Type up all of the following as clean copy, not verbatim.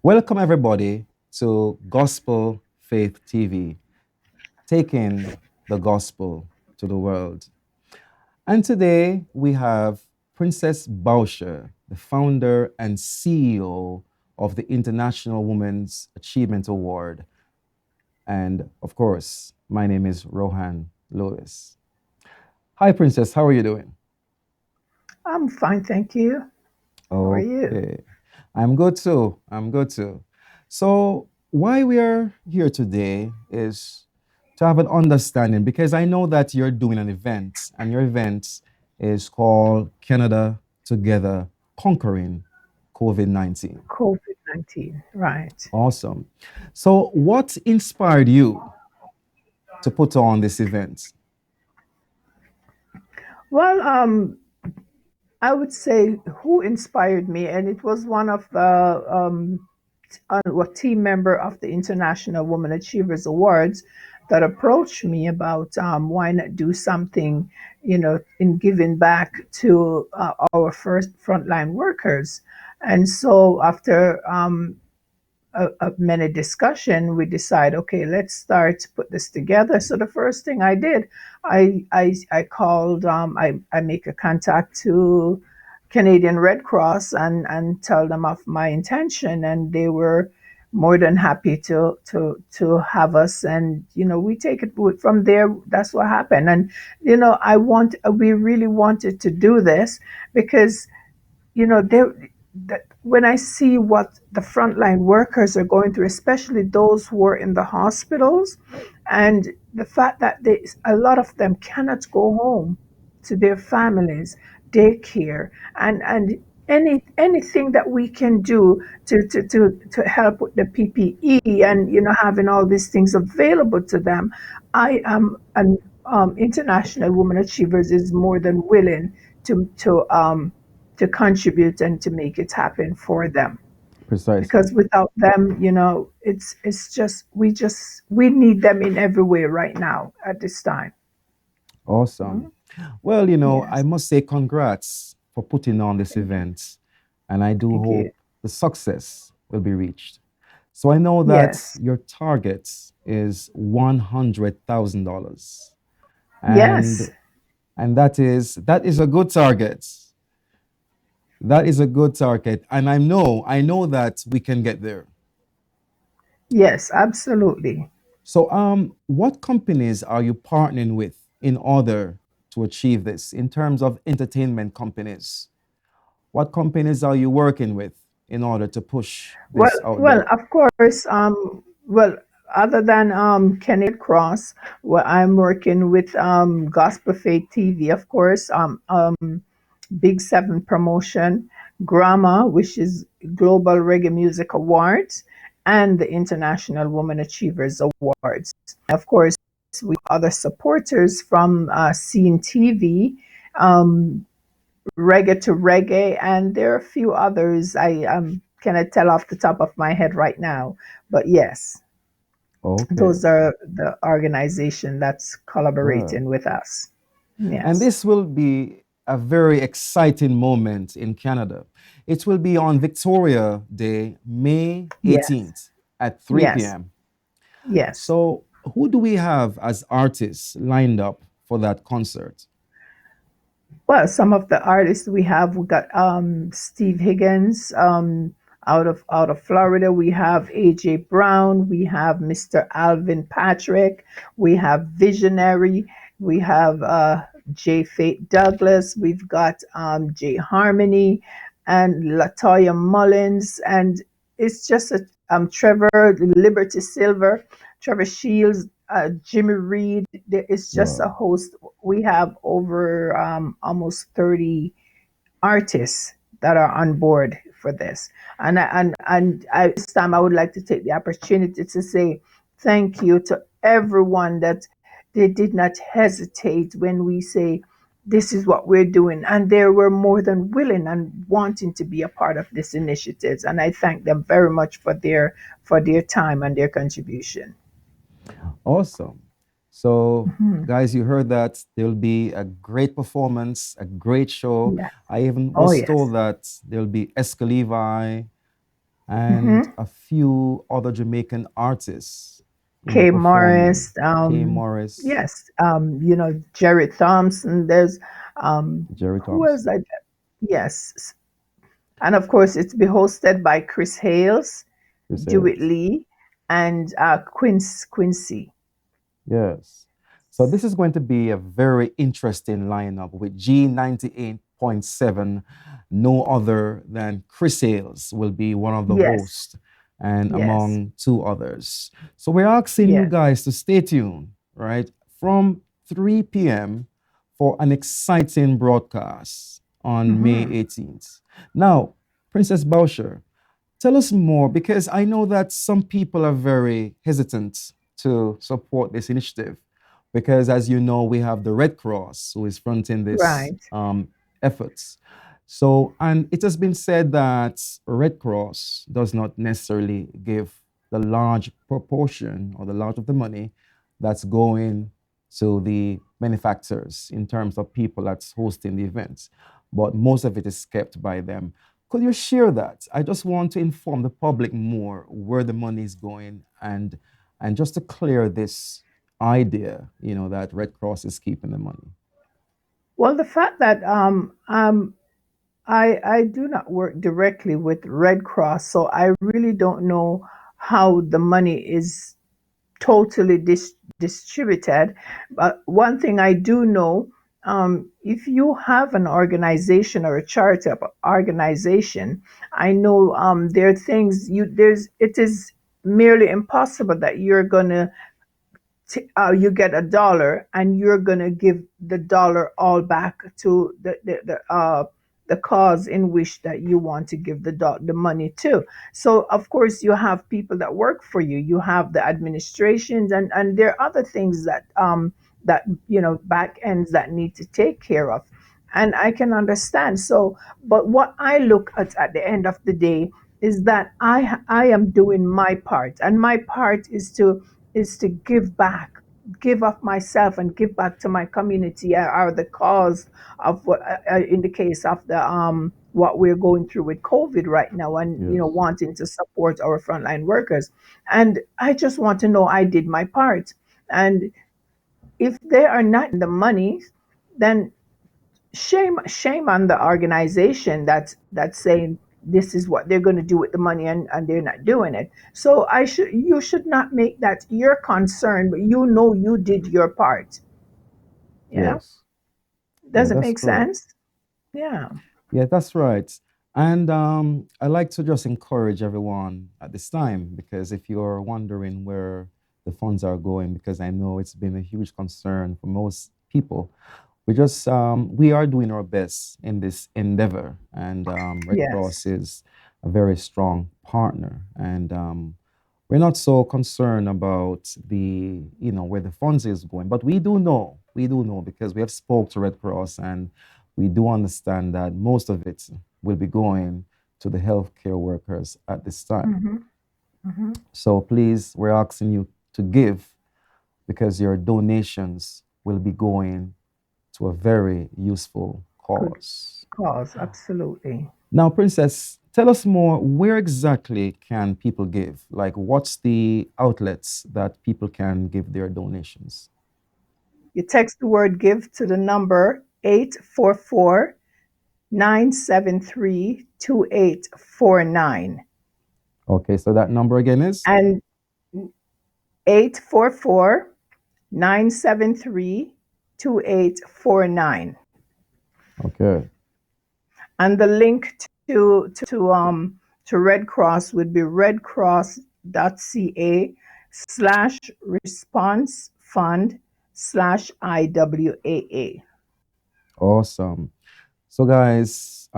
Welcome, everybody, to Gospel Faith TV, taking the gospel to the world. And today we have Princess Bauscher, the founder and CEO of the International Women's Achievement Award. And of course, my name is Rohan Lewis. Hi, Princess, how are you doing? I'm fine, thank you. How are you? Okay. I'm good too. I'm good too. So, why we are here today is to have an understanding because I know that you're doing an event, and your event is called Canada Together Conquering COVID 19. COVID-19, right. Awesome. So, what inspired you to put on this event? Well, I would say who inspired me, and it was one of the a team member of the International Women Achievers Awards that approached me about why not do something, in giving back to our first frontline workers. And so after many discussion, we decide, okay, let's start to put this together. So the first thing I did, I called, I make a contact to Canadian Red Cross and tell them of my intention, and they were more than happy to have us. And we take it from there. That's what happened. And we really wanted to do this because there when I see what the frontline workers are going through, especially those who are in the hospitals, and the fact that a lot of them cannot go home to their families, daycare, and anything that we can do to help with the PPE and having all these things available to them, I am an International Women Achievers is more than willing to contribute and to make it happen for them, Precisely. because without them, it's just we need them in every way right now at this time. Awesome. Mhm. Well, I Yes, must say congrats for putting on this thank you. event, and I do Thank you. hope the success will be reached. So I know that Yes, your target is $100,000, yes, and that is a good target. That is a good target, and I know that we can get there. yes, absolutely. So, what companies are you partnering with in order to achieve this in terms of entertainment companies? What companies are you working with in order to push Well, this out well, there? of course. Well, other than Canadian Red Cross, well, I'm working with Gospel Faith TV, of course. Big Seven Promotion, Grama, which is Global Reggae Music Awards, and the International Women Achievers Awards. Of course, we have other supporters from Scene TV, um, Reggae to Reggae, and there are a few others I cannot tell off the top of my head right now. But yes, Okay. those are the organization that's Ah. collaborating with us. And Yes, this will be a very exciting moment in Canada. It will be on Victoria Day, May yes, 18th at 3 yes, p.m. yes. So, who do we have as artists lined up for that concert? Well, some of the artists we got Steve Higgins out of Florida. We have AJ Brown. We have Mr. Alvin Patrick. We have Visionary. We have J. Fate Douglas. We've got J. Harmony and Latoya Mullins. And it's just Trevor Liberty Silver, Trevor Shields, Jimmy Reed. There is just a Wow. host. We have over almost 30 artists that are on board for this. This time I would like to take the opportunity to say thank you to everyone that they did not hesitate when we say this is what we're doing, and they were more than willing and wanting to be a part of this initiative, and I thank them very much for their time and their contribution. Awesome. So, Mhm. guys, you heard that there'll be a great performance, a great show. Yeah. I even Oh was yes. told that there'll be Esca Levi, and Hmm. a few other Jamaican artists, K. performing. Morris, K. Morris, yes, Jerry Thompson. There's Jerry who else? Thompson, Yes, and of course it's be hosted by Chris Hales, Chris Dewitt Ayers. Lee, and Quincy. Yes. So this is going to be a very interesting lineup with G98.7. No other than Chris Hales will be one of the Yes, hosts and yes, among two others. So we're asking you yes. guys to stay tuned, right, from 3 p.m. for an exciting broadcast on May Hmm. 18th. Now, Princess Bauscher, tell us more because I know that some people are very hesitant to support this initiative because, as you know, we have the Red Cross who is fronting this Right. efforts. So, and it has been said that Red Cross does not necessarily give the large proportion or the large of the money that's going to the manufacturers in terms of people that's hosting the events, but most of it is kept by them. Could you share that? I just want to inform the public more where the money is going and just to clear this idea, that Red Cross is keeping the money. Well, the fact that I do not work directly with Red Cross, so I really don't know how the money is totally distributed. But one thing I do know, if you have an organization or a charter organization, I know there are things it is merely impossible that you're gonna you get a dollar and you're going to give the dollar all back to the cause in which that you want to give the money to. So of course you have people that work for you, you have the administrations, and there are other things that back ends that need to take care of, and I can understand. So but what I look at the end of the day is that I am doing my part, and my part is to give back, give of myself and give back to my community, or the cause of what in the case of the what we're going through with COVID right now, and Yes. wanting to support our frontline workers. And I just want to know I did my part. And if they are not getting the money, then shame on the organization that's saying this is what they're going to do with the money, and they're not doing it. So you should not make that your concern, but you did your part. Yeah. Yes. Yeah, Does it that's make correct. sense? Yeah. Yeah, that's right. And I like to just encourage everyone at this time because if you're wondering where the funds are going, because I know it's been a huge concern for most people, we are doing our best in this endeavor, and Red Cross Yes. is a very strong partner, and we're not so concerned about where the funds is going, but we do know because we have spoke to Red Cross, and we do understand that most of it will be going to the healthcare workers at this time. Mm-hmm. Mm-hmm. So please, we're asking you to give because your donations will be going to a very useful Good cause. cause, absolutely. Now, Princess, tell us more. Where exactly can people give? Like, what's the outlets that people can give their donations? You text the word give to the number 844-973-2849, Okay, so that number again is? and 844-973-2849. Okay, And the link to Red Cross would be redcross.ca/response fund/IWAA. awesome. So, guys,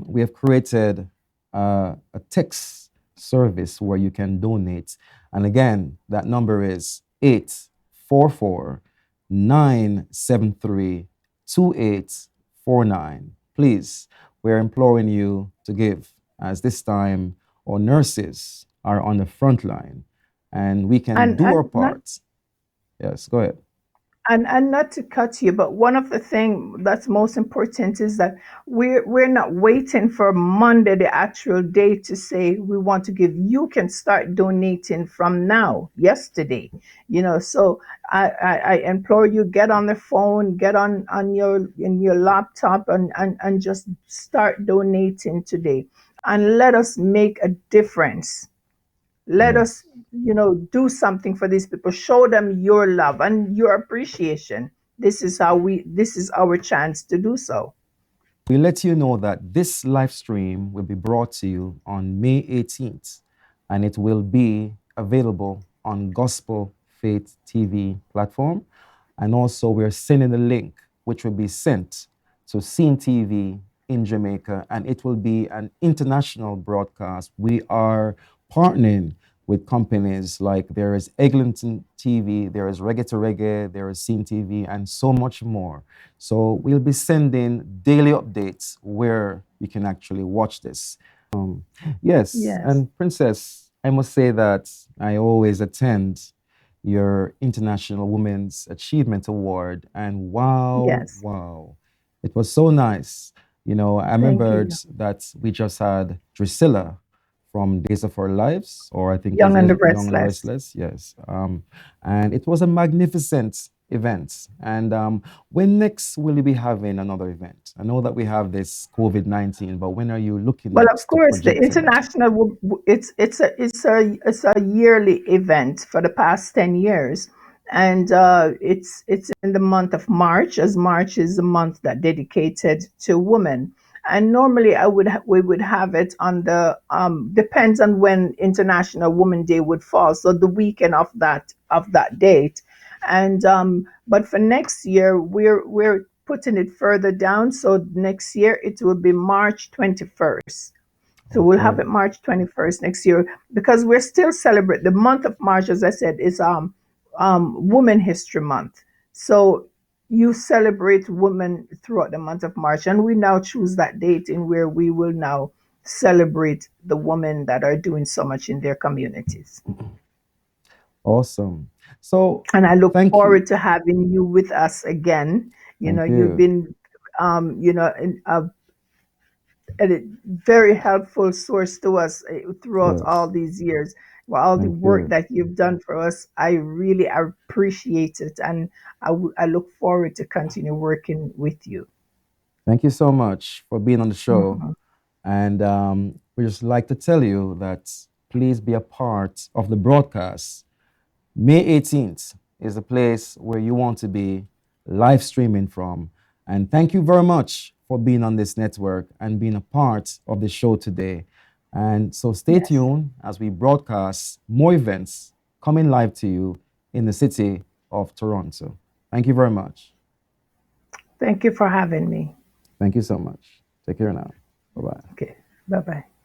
we have created a text service where you can donate. And again, that number is 844-973-2849. Please, we're imploring you to give, as this time our nurses are on the front line and we can And do our not part. Yes, go ahead. And not to cut you, but one of the thing that's most important is that we're not waiting for Monday, the actual day, to say we want to give. You can start donating from now, yesterday. So I implore you, get on the phone, get on your laptop, and just start donating today, and let us make a difference. Let us, Yes. do something for these people. Show them your love and your appreciation. This is our chance to do so. We let you know that this live stream will be brought to you on May 18th, and it will be available on Gospel Faith TV platform. And also, we're sending a link, which will be sent to Scene TV in Jamaica, and it will be an international broadcast. We are partnering with companies like there is Eglinton TV, there is Reggae to Reggae, there is Scene TV, and so much more. So we'll be sending daily updates where you can actually watch this. Yes, Yes. and Princess, I must say that I always attend your International Women's Achievement Award, and wow, Yes. wow, it was so nice. I Thank remembered you. that we just had Drusilla from Days of Our Lives, or I think Young is and the Young and the Restless. Restless, yes. And it was a magnificent event. And when next will you be having another event? I know that we have this COVID-19, but when are you looking Well, of next to course, the projecting? international it's a yearly event for the past 10 years, and it's in the month of March, as March is a month that dedicated to women. And normally, we would have it on the depends on when International Women Day would fall, so the weekend of that date. And but for next year, we're putting it further down. So next year it will be March 21st. So we'll have Okay. it March 21st next year, because we're still celebrate the month of March, as I said, is Women History Month. So you celebrate women throughout the month of March, and we now choose that date in where we will now celebrate the women that are doing so much in their communities. Awesome. So And I look thank you. forward to having you with us again. Thank You've you. been, a very helpful source to us throughout all Yes. these years. For all the Thank work you. that you've done for us, I really appreciate it, and I look forward to continue working with you. Thank you so much for being on the show. Mhm. And we just like to tell you that please be a part of the broadcast. May 18th is a place where you want to be live streaming from. And thank you very much for being on this network and being a part of the show today. And so stay Yes. tuned as we broadcast more events coming live to you in the city of Toronto. Thank you very much. Thank you for having me. Thank you so much. Take care now. Bye bye. Okay. Bye bye.